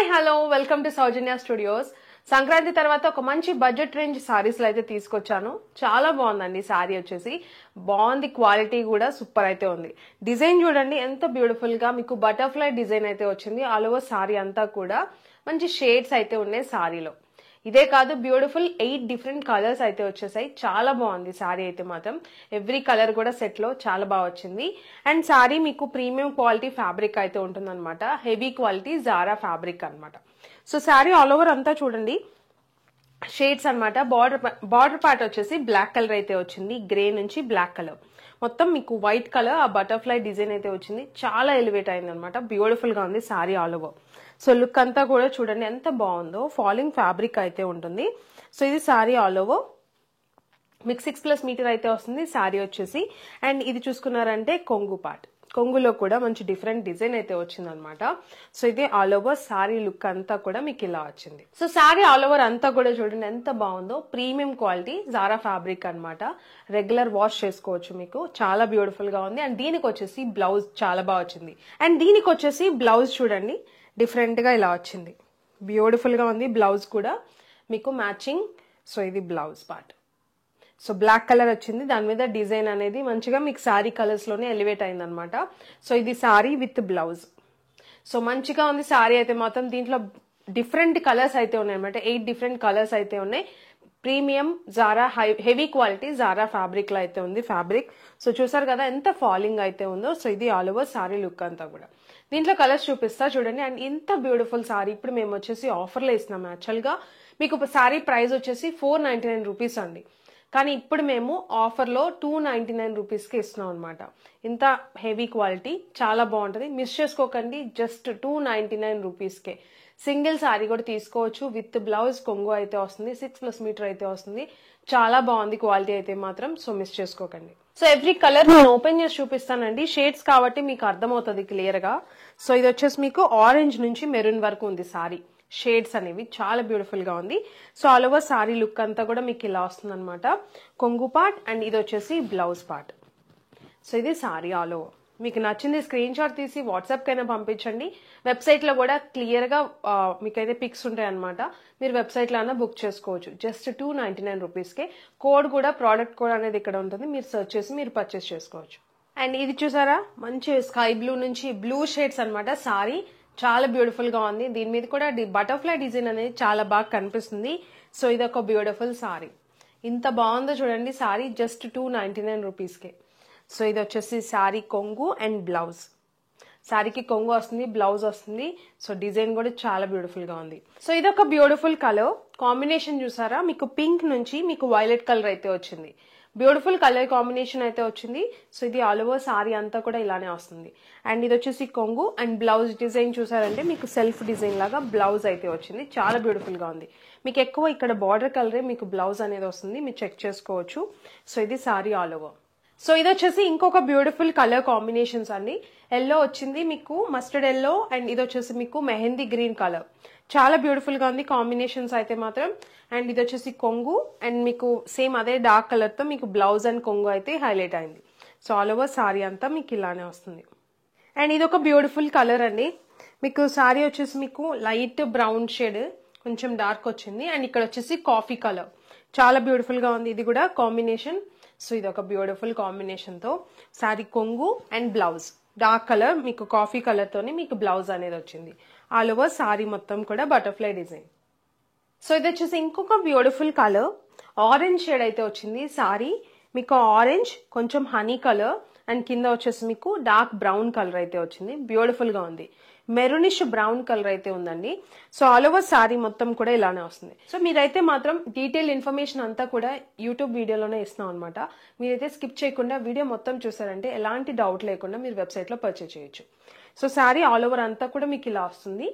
Hi hello welcome to Soujanya studios. Sankranti తర్వాత ఒక మంచి బడ్జెట్ రేంజ్ సారీస్ అయితే తీసుకొచ్చాను. చాలా బాగుందండి సారీ వచ్చేసి. బాగుంది, క్వాలిటీ కూడా సూపర్ అయితే ఉంది. డిజైన్ చూడండి ఎంత బ్యూటిఫుల్ గా మీకు బటర్ఫ్లై డిజైన్ అయితే వచ్చింది. ఆల్ ఓవర్ సారీ అంతా కూడా మంచి షేడ్స్ అయితే ఉన్నాయి సారీలో. ఇదే కాదు, బ్యూటిఫుల్ 8 డిఫరెంట్ కలర్స్ అయితే వచ్చేసాయి. చాలా బాగుంది సారీ అయితే మాత్రం. ఎవ్రీ కలర్ కూడా సెట్ లో చాలా బాగా వచ్చింది. అండ్ సారీ మీకు ప్రీమియం క్వాలిటీ ఫ్యాబ్రిక్ అయితే ఉంటుందన్నమాట. హెవీ క్వాలిటీ జారా ఫ్యాబ్రిక్ అన్నమాట. సో సారీ ఆల్ ఓవర్ అంతా చూడండి షేడ్స్ అన్నమాట. బార్డర్ పార్ట్ వచ్చేసి బ్లాక్ కలర్ అయితే వచ్చింది. గ్రే నుంచి బ్లాక్ కలర్ మొత్తం మీకు వైట్ కలర్ ఆ బటర్ఫ్లై డిజైన్ అయితే వచ్చింది. చాలా ఎలివేట్ అయింది అనమాట. బ్యూటిఫుల్ గా ఉంది sorry all over. So look అంతా కూడా చూడండి ఎంత బాగుందో. ఫాలింగ్ ఫ్యాబ్రిక్ అయితే ఉంటుంది. సో ఇది సారీ ఆల్ ఓవర్ మీకు 6+ మీటర్ అయితే వస్తుంది సారీ వచ్చేసి. అండ్ ఇది చూసుకున్నారంటే కొంగు పార్ట్, కొంగులో కూడా మంచి డిఫరెంట్ డిజైన్ అయితే వచ్చింది అనమాట. సో ఇది ఆల్ ఓవర్ సారీ లుక్ అంతా కూడా మీకు ఇలా వచ్చింది. సో సారీ ఆల్ ఓవర్ అంతా కూడా చూడండి ఎంత బాగుందో. ప్రీమియం క్వాలిటీ జారా ఫ్యాబ్రిక్ అనమాట. రెగ్యులర్ వాష్ చేసుకోవచ్చు మీకు. చాలా బ్యూటిఫుల్ గా ఉంది. అండ్ దీనికి వచ్చేసి బ్లౌజ్ చాలా బాగా వచ్చింది. అండ్ దీనికి వచ్చేసి బ్లౌజ్ చూడండి డిఫరెంట్ గా ఇలా వచ్చింది. బ్యూటిఫుల్ గా ఉంది బ్లౌజ్ కూడా మీకు మ్యాచింగ్. సో ఇది blouse part. So black colour వచ్చింది. దాని మీద డిజైన్ అనేది మంచిగా మీకు సారీ కలర్స్ లోనే ఎలివేట్ అయింది అనమాట. సో ఇది సారీ విత్ బ్లౌజ్. సో మంచిగా ఉంది సారీ అయితే మాత్రం. దీంట్లో డిఫరెంట్ కలర్స్ అయితే ఉన్నాయి అనమాట. 8 డిఫరెంట్ కలర్స్ అయితే ఉన్నాయి. Premium Zara heavy quality Zara fabric లో అయితే ఉంది ఫ్యాబ్రిక్. సో చూసారు కదా ఎంత ఫాలింగ్ అయితే ఉందో. సో ఇది ఆల్ ఓవర్ సారీ లుక్ అంతా కూడా. దీంట్లో కలర్స్ చూపిస్తా చూడండి. అండ్ ఇంత బ్యూటిఫుల్ సారీ ఇప్పుడు మేము వచ్చేసి ఆఫర్లో ఇస్తున్నాం. యాక్చువల్గా మీకు సారీ ప్రైస్ వచ్చేసి 499 రూపీస్ అండి. కానీ ఇప్పుడు మేము ఆఫర్లో 299 రూపీస్కి ఇస్తున్నాం అనమాట. ఇంత హెవీ క్వాలిటీ చాలా బాగుంటుంది. మిస్ చేసుకోకండి. జస్ట్ 299 రూపీస్కే సింగిల్ సారీ కూడా తీసుకోవచ్చు. విత్ బ్లౌజ్ కొంగు అయితే వస్తుంది. 6+ మీటర్ అయితే వస్తుంది. చాలా బాగుంది క్వాలిటీ అయితే మాత్రం. సో మిస్ చేసుకోకండి. సో ఎవ్రీ కలర్ నేను ఓపెన్ చేసి చూపిస్తానండి. షేడ్స్ కాబట్టి మీకు అర్థమవుతుంది క్లియర్ గా. సో ఇది వచ్చేసి మీకు ఆరెంజ్ నుంచి మెరూన్ వరకు ఉంది సారీ. షేడ్స్ అనేవి చాలా బ్యూటిఫుల్ గా ఉంది. So all over sorry look అంతా కూడా మీకు ఇలా వస్తుంది అనమాట. కొంగు పార్ట్ అండ్ ఇది వచ్చేసి బ్లౌజ్ పార్ట్. సో ఇది సారీ ఆల్ ఓవర్. మీకు నచ్చింది స్క్రీన్ షాట్ తీసి వాట్సాప్ కైనా పంపించండి. వెబ్సైట్ లో కూడా క్లియర్ గా మీకైతే పిక్స్ ఉంటాయి అనమాట. మీరు వెబ్సైట్ లో అయినా బుక్ చేసుకోవచ్చు. జస్ట్ 299 రూపీస్కే. కోడ్ కూడా ప్రోడక్ట్ కోడ్ అనేది ఇక్కడ ఉంటుంది. మీరు సెర్చ్ చేసి మీరు పర్చేస్ చేసుకోవచ్చు. అండ్ ఇది చూసారా మంచి స్కై బ్లూ నుంచి బ్లూ షేడ్స్ అనమాట. సారీ చాలా బ్యూటిఫుల్ గా ఉంది. దీని మీద కూడా బటర్ఫ్లై డిజైన్ అనేది చాలా బాగా కనిపిస్తుంది. సో ఇది ఒక బ్యూటిఫుల్ సారీ. ఇంత బాగుందో చూడండి సారీ. జస్ట్ 299 రూపీస్కే. సో ఇది వచ్చేసి సారీ కొంగు అండ్ బ్లౌజ్. సారీకి కొంగు వస్తుంది, బ్లౌజ్ వస్తుంది. సో డిజైన్ కూడా చాలా బ్యూటిఫుల్ గా ఉంది. సో ఇది ఒక బ్యూటిఫుల్ కలర్ కాంబినేషన్ చూసారా. మీకు పింక్ నుంచి మీకు వైలెట్ కలర్ అయితే వచ్చింది. బ్యూటిఫుల్ కలర్ కాంబినేషన్ అయితే వచ్చింది. సో ఇది ఆల్ ఓవర్ సారీ అంతా కూడా ఇలానే వస్తుంది. అండ్ ఇది వచ్చేసి కొంగు అండ్ బ్లౌజ్ డిజైన్ చూసారంటే మీకు సెల్ఫ్ డిజైన్ లాగా బ్లౌజ్ అయితే వచ్చింది. చాలా బ్యూటిఫుల్ గా ఉంది. మీకు ఎక్కువ ఇక్కడ బార్డర్ కలరే మీకు బ్లౌజ్ అనేది వస్తుంది. మీరు చెక్ చేసుకోవచ్చు. సో ఇది సారీ ఆల్ ఓవర్. సో ఇది వచ్చేసి ఇంకొక బ్యూటిఫుల్ కలర్ కాంబినేషన్స్ అండి. ఎల్లో వచ్చింది మీకు, మస్టర్డ్ ఎల్లో, అండ్ ఇది వచ్చేసి మీకు మెహందీ గ్రీన్ కలర్. చాలా బ్యూటిఫుల్ గా ఉంది కాంబినేషన్స్ అయితే మాత్రం. అండ్ ఇది వచ్చేసి కొంగు అండ్ మీకు సేమ్ అదే డార్క్ కలర్ తో మీకు బ్లౌజ్ అండ్ కొంగు అయితే హైలైట్ అయింది. సో ఆల్ ఓవర్ సారీ అంతా మీకు ఇలానే వస్తుంది. అండ్ ఇది ఒక బ్యూటిఫుల్ కలర్ అండి. మీకు సారీ వచ్చేసి మీకు లైట్ బ్రౌన్ షేడ్ కొంచెం డార్క్ వచ్చింది. అండ్ ఇక్కడ వచ్చేసి కాఫీ కలర్. చాలా బ్యూటిఫుల్ గా ఉంది ఇది కూడా కాంబినేషన్. సో ఇది ఒక బ్యూటిఫుల్ కాంబినేషన్ తో సారీ కొంగు అండ్ బ్లౌజ్ డార్క్ కలర్ మీకు కాఫీ కలర్ తోని మీకు బ్లౌజ్ అనేది వచ్చింది. ఆల్ ఓవర్ సారీ మొత్తం కూడా బటర్ఫ్లై డిజైన్. సో ఇది వచ్చేసి ఇంకొక బ్యూటిఫుల్ కలర్ ఆరెంజ్ షేడ్ అయితే వచ్చింది. సారీ మీకు ఆరెంజ్ కొంచెం హనీ కలర్ అండ్ కింద వచ్చేసి మీకు డార్క్ బ్రౌన్ కలర్ అయితే వచ్చింది. బ్యూటిఫుల్ గా ఉంది. మెరూనిష్ బ్రౌన్ కలర్ అయితే ఉందండి. సో ఆల్ ఓవర్ సారీ మొత్తం కూడా ఇలానే వస్తుంది. సో మీరైతే మాత్రం డీటెయిల్ ఇన్ఫర్మేషన్ అంతా కూడా యూట్యూబ్ వీడియోలోనే ఇస్తున్నాం అనమాట. మీరైతే స్కిప్ చేయకుండా వీడియో మొత్తం చూసారంటే ఎలాంటి డౌట్ లేకుండా మీరు వెబ్సైట్ లో పర్చేస్ చేయొచ్చు. సో సారీ ఆల్ ఓవర్ అంతా కూడా మీకు ఇలా వస్తుంది.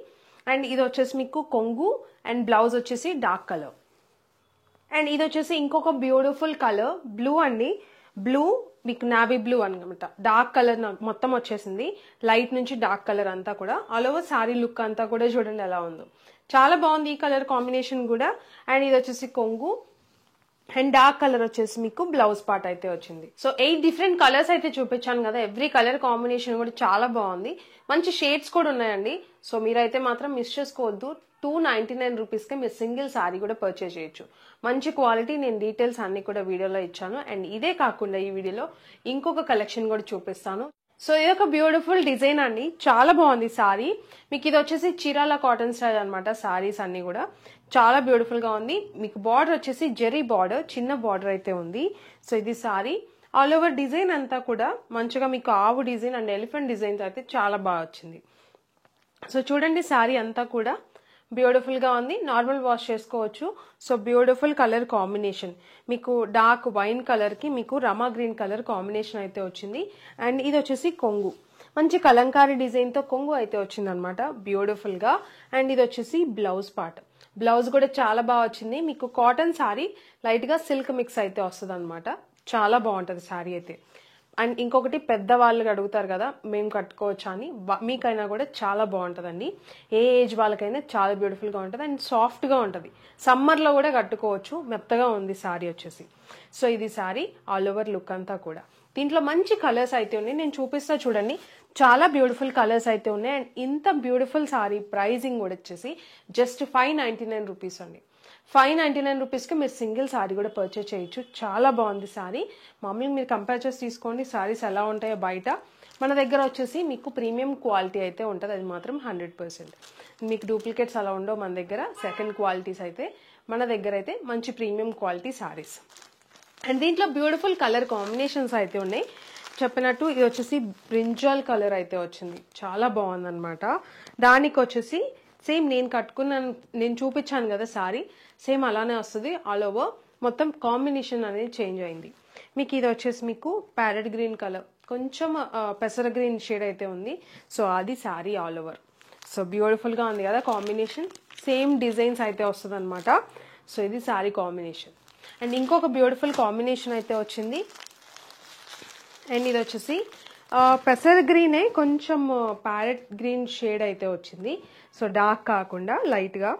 అండ్ ఇది వచ్చేసి మీకు కొంగు అండ్ బ్లౌజ్ వచ్చేసి డార్క్ కలర్. అండ్ ఇది వచ్చేసి ఇంకొక బ్యూటిఫుల్ కలర్ బ్లూ అండి. బ్లూ మీకు నావీ బ్లూ అనమాట. డార్క్ కలర్ మొత్తం వచ్చేసింది. లైట్ నుంచి డార్క్ కలర్ అంతా కూడా ఆల్ ఓవర్ సారీ లుక్ అంతా కూడా చూడండి ఎలా ఉందో. చాలా బాగుంది ఈ కలర్ కాంబినేషన్ కూడా. అండ్ ఇది వచ్చేసి కొంగు అండ్ డార్క్ కలర్ వచ్చేసి మీకు బ్లౌజ్ పార్ట్ అయితే వచ్చింది. సో 8 డిఫరెంట్ కలర్స్ అయితే చూపించాను కదా, ఎవ్రీ కలర్ కాంబినేషన్ కూడా చాలా బాగుంది, మంచి షేడ్స్ కూడా ఉన్నాయండి. సో మీరైతే మాత్రం మిస్ చేసుకోవద్దు. 299 రూపీస్కి మీరు సింగిల్ సారీ కూడా పర్చేస్ చేయొచ్చు. మంచి క్వాలిటీ, నేను డీటెయిల్స్ అన్ని కూడా వీడియోలో ఇచ్చాను. అండ్ ఇదే కాకుండా ఈ వీడియోలో ఇంకొక కలెక్షన్ కూడా చూపిస్తాను. సో ఇది ఒక బ్యూటిఫుల్ డిజైన్ అండి, చాలా బాగుంది సారీ. మీకు ఇది వచ్చేసి చీరాల కాటన్ స్టైల్ అనమాట. సారీస్ అన్ని కూడా చాలా బ్యూటిఫుల్ గా ఉంది. మీకు బార్డర్ వచ్చేసి జెరీ బార్డర్, చిన్న బార్డర్ అయితే ఉంది. సో ఇది సారీ ఆల్ ఓవర్ డిజైన్ అంతా కూడా మంచిగా మీకు ఆవు డిజైన్ అండ్ ఎలిఫెంట్ డిజైన్స్ అయితే చాలా బాగా వచ్చింది. సో చూడండి సారీ అంతా కూడా బ్యూటిఫుల్ గా ఉంది, నార్మల్ వాష్ చేసుకోవచ్చు. సో బ్యూటిఫుల్ కలర్ కాంబినేషన్, మీకు డార్క్ వైన్ కలర్ కి మీకు రమా గ్రీన్ కలర్ కాంబినేషన్ అయితే వచ్చింది. అండ్ ఇది వచ్చేసి కొంగు, మంచి కలంకారీ డిజైన్ తో కొంగు అయితే వచ్చింది అనమాట, బ్యూటిఫుల్ గా. అండ్ ఇది వచ్చేసి బ్లౌజ్ పార్ట్, బ్లౌజ్ కూడా చాలా బాగా వచ్చింది. మీకు కాటన్ సారీ లైట్ గా సిల్క్ మిక్స్ అయితే వస్తుంది అనమాట, చాలా బాగుంటది సారీ అయితే. అండ్ ఇంకొకటి, పెద్దవాళ్ళు అడుగుతారు కదా మేము కట్టుకోవచ్చా అని, మీకైనా కూడా చాలా బాగుంటుందండి. ఏ ఏజ్ వాళ్ళకైనా చాలా బ్యూటిఫుల్గా ఉంటుంది అండ్ సాఫ్ట్గా ఉంటుంది, సమ్మర్లో కూడా కట్టుకోవచ్చు, మెత్తగా ఉంది సారీ వచ్చేసి. సో ఇది సారీ ఆల్ ఓవర్ లుక్ అంతా కూడా. దీంట్లో మంచి కలర్స్ అయితే ఉన్నాయి, నేను చూపిస్తా చూడండి, చాలా బ్యూటిఫుల్ కలర్స్ అయితే ఉన్నాయి. అండ్ ఇంత బ్యూటిఫుల్ సారీ ప్రైజింగ్ కూడా వచ్చేసి జస్ట్ 599 రూపీస్ అండి. 599 రూపీస్కి మీరు సింగిల్ సారీ కూడా పర్చేస్ చేయొచ్చు, చాలా బాగుంది సారీ. మామూలుగా మీరు కంపేర్ చేసి తీసుకోండి సారీస్ ఎలా ఉంటాయో బయట. మన దగ్గర వచ్చేసి మీకు ప్రీమియం క్వాలిటీ అయితే ఉంటుంది, అది మాత్రం 100%. మీకు డూప్లికేట్స్ అలా ఉండవు మన దగ్గర, సెకండ్ క్వాలిటీస్ అయితే మన దగ్గర అయితే మంచి ప్రీమియం క్వాలిటీ సారీస్. అండ్ దీంట్లో బ్యూటిఫుల్ కలర్ కాంబినేషన్స్ అయితే ఉన్నాయి. చెప్పినట్టు ఇది వచ్చేసి బ్రింజాల్ కలర్ అయితే వచ్చింది, చాలా బాగుందన్నమాట. దానికి వచ్చేసి సేమ్ నేను చూపించాను కదా సారీ, సేమ్ అలానే వస్తుంది. ఆల్ ఓవర్ మొత్తం కాంబినేషన్ అనేది చేంజ్ అయింది. మీకు ఇది వచ్చేసి మీకు ప్యారెట్ గ్రీన్ కలర్, కొంచెం పెసర గ్రీన్ షేడ్ అయితే ఉంది. సో అది సారీ ఆల్ ఓవర్. సో బ్యూటిఫుల్గా ఉంది కదా కాంబినేషన్, సేమ్ డిజైన్స్ అయితే వస్తుంది అనమాట. సో ఇది సారీ కాంబినేషన్. అండ్ ఇంకొక బ్యూటిఫుల్ కాంబినేషన్ అయితే వచ్చింది. అండ్ ఇది వచ్చేసి పెసర్ గ్రీనే కొంచెం ప్యారెట్ గ్రీన్ షేడ్ అయితే వచ్చింది. సో డార్క్ కాకుండా లైట్గా.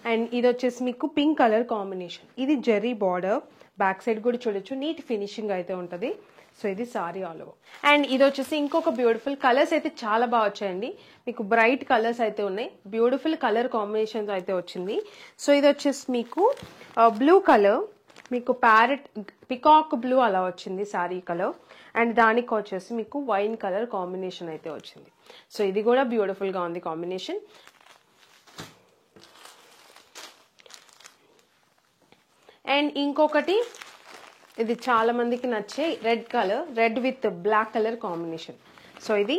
అండ్ ఇది వచ్చేసి మీకు పింక్ కలర్ కాంబినేషన్, ఇది జెరీ బార్డర్, బ్యాక్ సైడ్ కూడా చూడొచ్చు, నీట్ ఫినిషింగ్ అయితే ఉంటుంది. సో ఇది సారీ ఆల్ ఓవర్. అండ్ ఇది వచ్చేసి ఇంకొక బ్యూటిఫుల్ కలర్స్ అయితే చాలా బాగా వచ్చాయండి, మీకు బ్రైట్ కలర్స్ అయితే ఉన్నాయి, బ్యూటిఫుల్ కలర్ కాంబినేషన్స్ అయితే వచ్చింది. సో ఇది వచ్చేసి మీకు బ్లూ కలర్, మీకు ప్యారెట్ పికాక్ బ్లూ అలా వచ్చింది సారీ కలర్. అండ్ దానికి వచ్చేసి మీకు వైన్ కలర్ కాంబినేషన్ అయితే వచ్చింది. సో ఇది కూడా బ్యూటిఫుల్గా ఉంది కాంబినేషన్. అండ్ ఇంకొకటి, ఇది చాలా మందికి నచ్చే red colour, red with black colour combination. So ఇది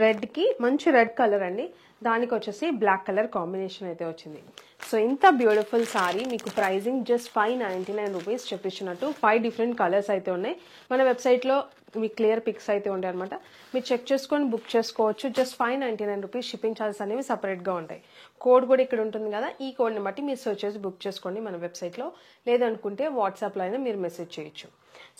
రెడ్కి మంచి రెడ్ కలర్ అండి, దానికి వచ్చేసి బ్లాక్ కలర్ కాంబినేషన్ అయితే వచ్చింది. సో ఇంత బ్యూటిఫుల్ సారీ మీకు ప్రైజింగ్ జస్ట్ 599 రూపీస్. చెప్పించినట్టు 5 డిఫరెంట్ కలర్స్ అయితే ఉన్నాయి. మన వెబ్సైట్లో మీకు క్లియర్ పిక్స్ అయితే ఉంటాయి అనమాట, మీరు చెక్ చేసుకొని బుక్ చేసుకోవచ్చు. Just 599 rupees. షిప్పింగ్ ఛార్జెస్ అనేవి సపరేట్గా ఉంటాయి. కోడ్ కూడా ఇక్కడ ఉంటుంది కదా, ఈ కోడ్ని బట్టి మీరు సెర్చ్ చేసి బుక్ చేసుకోండి మన వెబ్సైట్లో, లేదనుకుంటే వాట్సాప్లో అయినా మీరు మెసేజ్ చేయొచ్చు.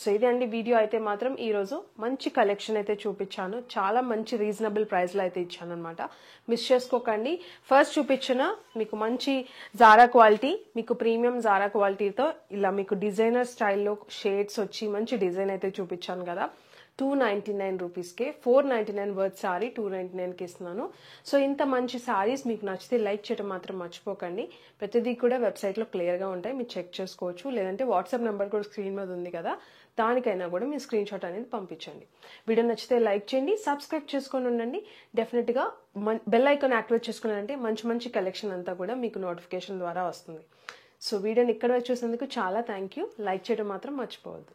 సో ఇది అండి వీడియో. అయితే మాత్రం ఈరోజు మంచి కలెక్షన్ అయితే చూపించాను, చాలా మంచి రీజనబుల్ ప్రైస్లో అయితే ఇచ్చాను అనమాట, మిస్ చేసుకోకండి. ఫస్ట్ చూపించిన మీకు మంచి జారా క్వాలిటీ, మీకు ప్రీమియం జారా క్వాలిటీతో ఇలా మీకు డిజైనర్ స్టైల్లో షేడ్స్ వచ్చి మంచి డిజైన్ అయితే చూపించాను కదా, 299 రూపీస్కే 499 వర్త్ సారీ 299కి ఇస్తున్నాను. సో ఇంత మంచి సారీస్ మీకు నచ్చితే లైక్ చేయడం మాత్రం మర్చిపోకండి. ప్రతిదీ కూడా వెబ్సైట్లో క్లియర్గా ఉంటాయి, మీరు చెక్ చేసుకోవచ్చు. లేదంటే వాట్సాప్ నెంబర్ కూడా స్క్రీన్ మీద ఉంది కదా, దానికైనా కూడా మీరు స్క్రీన్ షాట్ అనేది పంపించండి. వీడియో నచ్చితే లైక్ చేయండి, సబ్స్క్రైబ్ చేసుకొని ఉండండి. డెఫినెట్గా బెల్ ఐకాన్ యాక్టివేట్ చేసుకున్నారంటే మంచి మంచి కలెక్షన్ అంతా కూడా మీకు నోటిఫికేషన్ ద్వారా వస్తుంది. సో వీడియోని ఇక్కడ చూసేందుకు చాలా థ్యాంక్ యూ. లైక్ చేయడం మాత్రం మర్చిపోవద్దు.